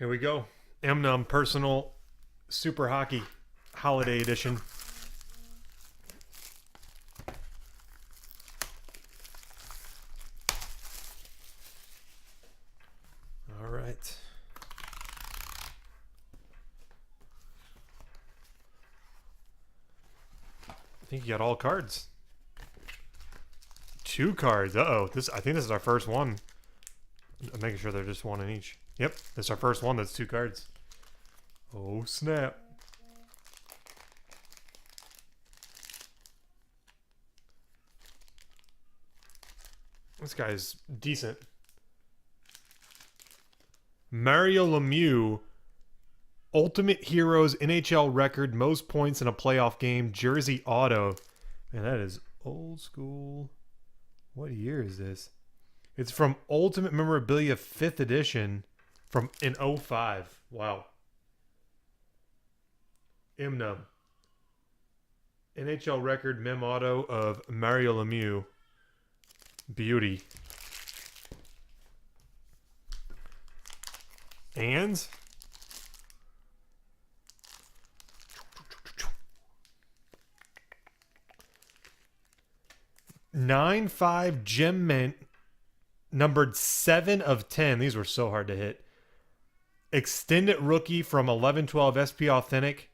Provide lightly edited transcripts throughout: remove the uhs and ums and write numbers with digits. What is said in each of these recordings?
Here we go. Emnum Personal Super Hockey Holiday Edition. All right. I think you got all cards. 2 cards. Uh-oh. I think this is our first one. I'm making sure they're just one in each. Yep, this is our first one that's 2 cards. Oh, snap. This guy's decent. Mario Lemieux, Ultimate Heroes NHL record, most points in a playoff game, jersey auto. Man, that is old school. What year is this? It's from Ultimate Memorabilia 5th edition in 05. Wow. Emnum. NHL record mem auto of Mario Lemieux. Beauty. And 9-5 Gem Mint, numbered 7 of 10. These were so hard to hit. Extended rookie from 11-12 SP Authentic,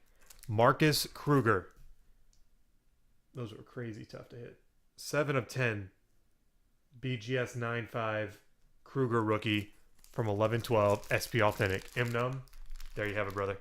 Marcus Kruger. Those were crazy tough to hit. 7 of 10. BGS 9-5 Kruger rookie from 11-12 SP Authentic. Emnum, there you have it, brother.